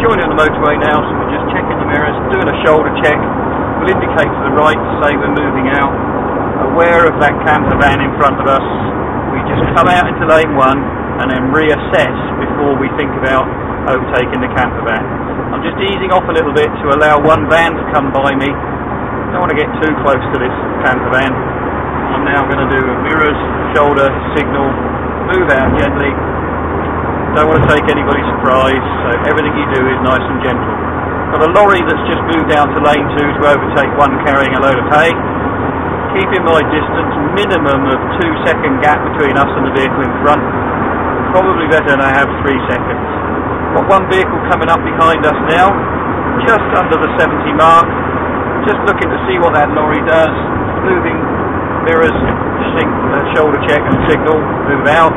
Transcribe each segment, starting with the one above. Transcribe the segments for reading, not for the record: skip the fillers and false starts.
joining the motorway now, so we're just checking the mirrors, doing a shoulder check. We'll indicate to the right to say we're moving out. Aware of that camper van in front of us, we just come out into lane 1 and then reassess before we think about overtaking the camper van. I'm just easing off a little bit to allow one van to come by me. Don't want to get too close to this camper van. I'm now going to do a mirrors, shoulder, signal, move out gently. Don't want to take anybody's surprise, so everything you do is nice and gentle. Got a lorry that's just moved down to lane 2 to overtake one carrying a load of hay. Keeping my distance, minimum of 2-second gap between us and the vehicle in front. Probably better than I have 3 seconds. Got one vehicle coming up behind us now, just under the 70 mark. Just looking to see what that lorry does. Moving, mirrors, shoulder check and signal, move out.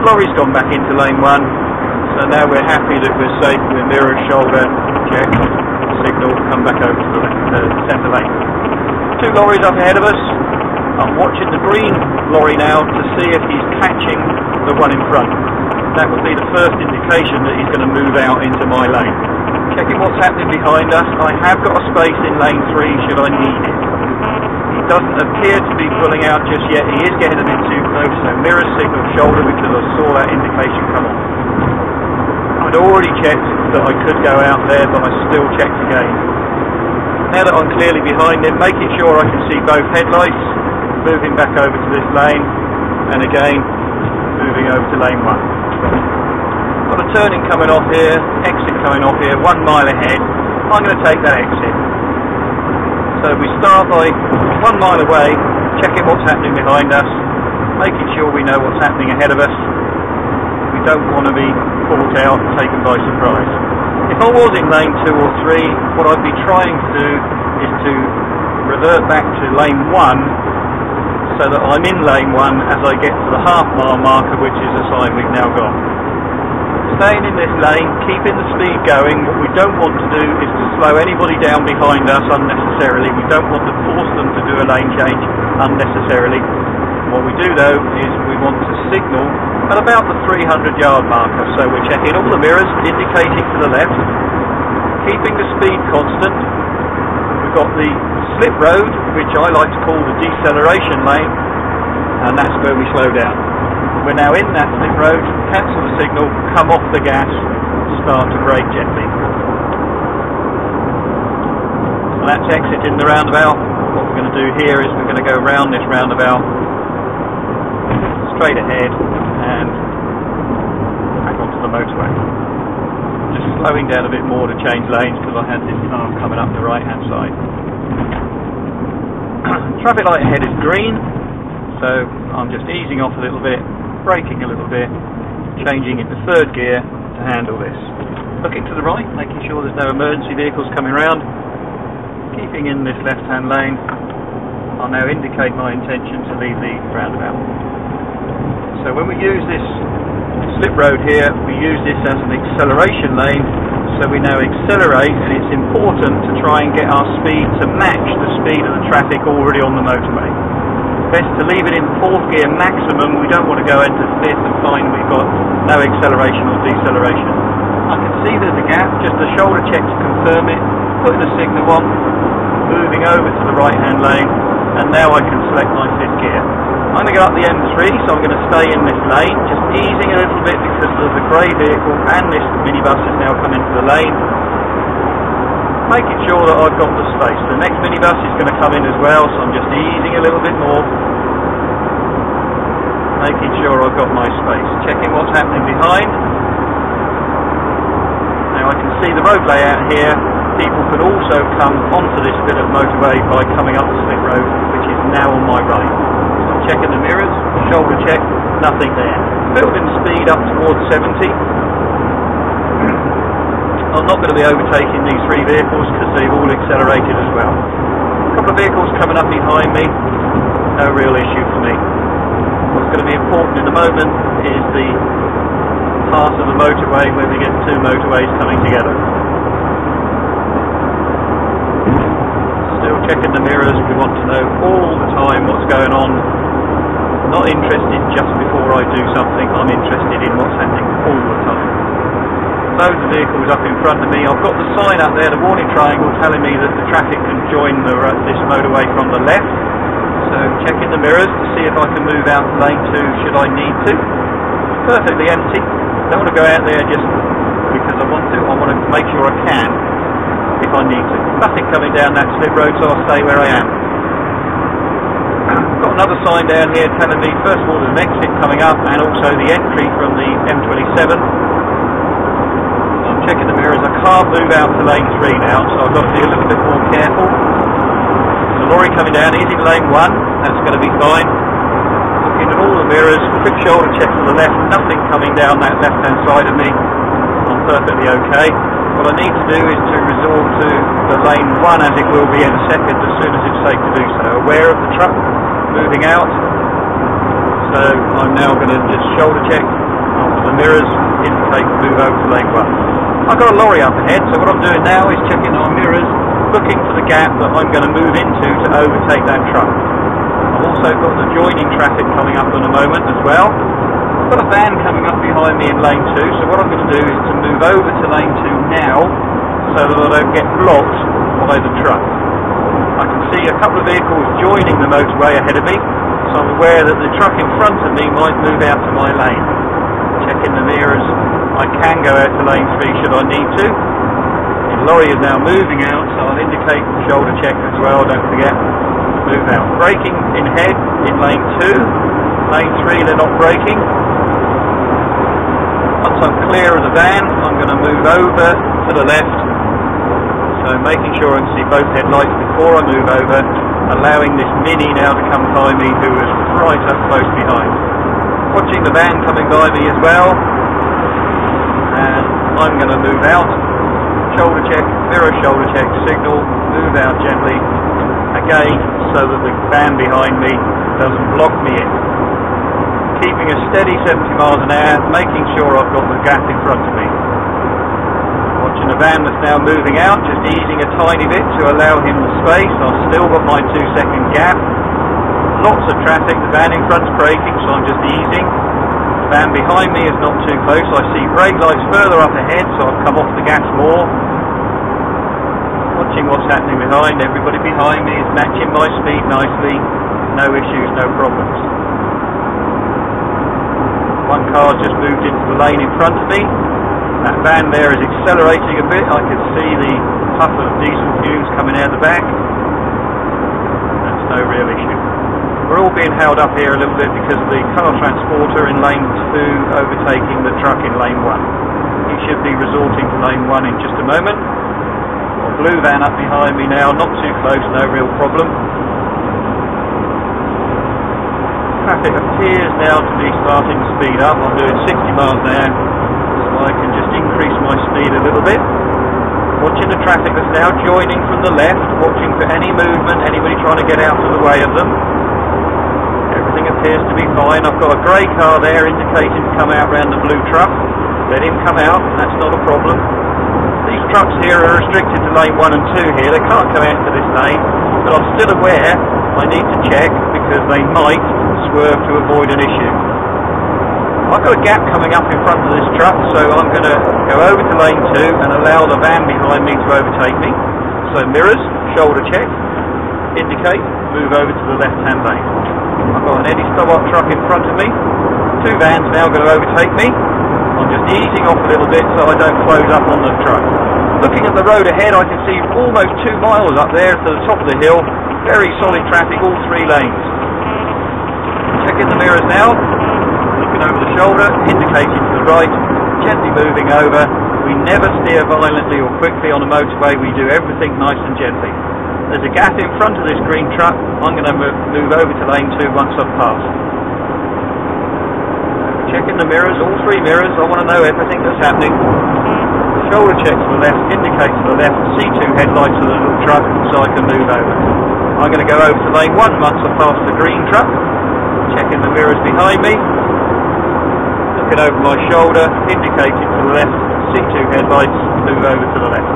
Lorry's gone back into lane 1, so now we're happy that we're safe with mirrors, shoulder check, signal, come back over to the centre lane. 2 lorries up ahead of us. I'm watching the green lorry now to see if he's catching the one in front. That would be the first indication that he's going to move out into my lane. Checking what's happening behind us. I have got a space in lane 3 should I need it. He doesn't appear to be pulling out just yet. He is getting a bit too close, so mirror, signal, shoulder, because I saw that indication come on. I'd already checked that I could go out there, but I still checked again. Now that I'm clearly behind him, making sure I can see both headlights, moving back over to this lane, and again, moving over to lane 1. Got a turning coming off here, exit coming off here, 1 mile ahead. I'm going to take that exit. So we start by 1 mile away, checking what's happening behind us, making sure we know what's happening ahead of us. We don't want to be caught out and taken by surprise. If I was in lane 2 or 3, what I'd be trying to do is to revert back to lane 1 so that I'm in lane 1 as I get to the half-mile marker, which is the sign we've now got. Staying in this lane, keeping the speed going. What we don't want to do is to slow anybody down behind us unnecessarily. We don't want to force them to do a lane change unnecessarily. What we do though is we want to signal at about the 300-yard marker. So we're checking all the mirrors, indicating to the left, keeping the speed constant. We've got the slip road, which I like to call the deceleration lane, and that's where we slow down. We're now in that slip road, cancel the signal, come off the gas, start to brake gently. So that's exiting the roundabout. What we're going to do here is we're going to go round this roundabout, straight ahead, and back onto the motorway. Just slowing down a bit more to change lanes because I had this car coming up the right hand side. Traffic light ahead is green, so I'm just easing off a little bit, braking a little bit, changing into 3rd gear to handle this. Looking to the right, making sure there's no emergency vehicles coming round. Keeping in this left hand lane, I'll now indicate my intention to leave the roundabout. So when we use this slip road here, we use this as an acceleration lane, so we now accelerate, and it's important to try and get our speed to match the speed of the traffic already on the motorway. Best to leave it in 4th gear maximum. We don't want to go into 5th and find we've got no acceleration or deceleration. I can see there's a gap, just a shoulder check to confirm it, putting a signal on, moving over to the right hand lane, and now I can select my 5th gear. I'm going to go up the M3, so I'm going to stay in this lane, just easing a little bit because there's a grey vehicle and this minibus has now come into the lane. Making sure that I've got the space. The next minibus is going to come in as well, so I'm just easing a little bit more. Making sure I've got my space. Checking what's happening behind. Now I can see the road layout here. People could also come onto this bit of motorway by coming up the slip road, which is now on my right. So I'm checking the mirrors, shoulder check, nothing there. Building speed up towards 70. I'm not going to be overtaking these 3 vehicles because they've all accelerated as well. A couple of vehicles coming up behind me, no real issue for me. What's going to be important in the moment is the part of the motorway where we get 2 motorways coming together. Still checking the mirrors, we want to know all the time what's going on. Not interested just before I do something, I'm interested in what's happening all the time. loads of vehicles up in front of me. I've got the sign up there, the warning triangle, telling me that the traffic can join this motorway from the left. So checking the mirrors to see if I can move out to lane 2 should I need to. Perfectly empty. Don't want to go out there just because I want to. I want to make sure I can if I need to. Nothing coming down that slip road, so I'll stay where I am. Got another sign down here telling me first of all there's an exit coming up and also the entry from the M27. I'm checking the mirrors. I can't move out to lane 3 now, so I've got to be a little bit more careful. There's a lorry coming down, he's in lane 1, that's going to be fine. Looking at all the mirrors, quick shoulder check to the left, nothing coming down that left hand side of me. I'm perfectly okay. What I need to do is to resort to the lane 1 as it will be in a second as soon as it's safe to do so. Aware of the truck moving out, so I'm now going to just shoulder check onto the mirrors, indicate to move over to lane 1. I've got a lorry up ahead, so what I'm doing now is checking our mirrors, looking for the gap that I'm going to move into to overtake that truck. I've also got the joining traffic coming up in a moment as well. I've got a van coming up behind me in lane 2, so what I'm going to do is to move over to lane 2 now so that I don't get blocked by the truck. I can see a couple of vehicles joining the motorway ahead of me, so I'm aware that the truck in front of me might move out to my lane. Checking the mirrors, I can go out to lane 3 should I need to. The lorry is now moving out, so I'll indicate shoulder check as well, don't forget. Move out. Braking in head in lane 2. Lane 3 they're not braking. Once I'm clear of the van, I'm going to move over to the left. So making sure I can see both headlights before I move over, allowing this Mini now to come by me who is right up close behind. Watching the van coming by me as well. And I'm going to move out. Shoulder check, mirror shoulder check, signal, move out gently. Again, so that the van behind me doesn't block me in. Keeping a steady 70 miles an hour, making sure I've got the gap in front of me. Watching the van that's now moving out, just easing a tiny bit to allow him the space. I've still got my 2-second gap. Lots of traffic, the van in front's braking, so I'm just easing. The van behind me is not too close. I see brake lights further up ahead, so I've come off the gas more. Watching what's happening behind. Everybody behind me is matching my speed nicely. No issues, no problems. One car's just moved into the lane in front of me. That van there is accelerating a bit. I can see the puff of diesel fumes coming out the back. That's no real issue. We're all being held up here a little bit because of the car transporter in lane 2 overtaking the truck in lane 1. He should be resorting to lane 1 in just a moment. Blue van up behind me now, not too close, no real problem. Traffic appears now to be starting to speed up. I'm doing 60 miles an hour, so I can just increase my speed a little bit. Watching the traffic that's now joining from the left, watching for any movement, anybody trying to get out of the way of them. Everything appears to be fine. I've got a grey car there indicating to come out round the blue truck. Let him come out, that's not a problem. These trucks here are restricted to lane 1 and 2 here. They can't come out into this lane, but I'm still aware I need to check because they might swerve to avoid an issue. I've got a gap coming up in front of this truck, so I'm going to go over to lane 2 and allow the van behind me to overtake me. So mirrors, shoulder check, indicate, move over to the left-hand lane. I've got an Eddie Stobart truck in front of me. 2 vans now going to overtake me. I'm just easing off a little bit so I don't close up on the truck. Looking at the road ahead, I can see almost 2 miles up there to the top of the hill. Very solid traffic, all 3 lanes. Checking the mirrors now. Looking over the shoulder, indicating to the right, gently moving over. We never steer violently or quickly on a motorway. We do everything nice and gently. There's a gap in front of this green truck. I'm going to move over to lane 2 once I've passed. Checking the mirrors, all 3 mirrors. I want to know everything that's happening. Shoulder check to the left, indicate to the left, C2 headlights of the little truck so I can move over. I'm going to go over to lane 1 once I've passed the green truck. Checking the mirrors behind me. Looking over my shoulder, indicating to the left, C2 headlights, move over to the left.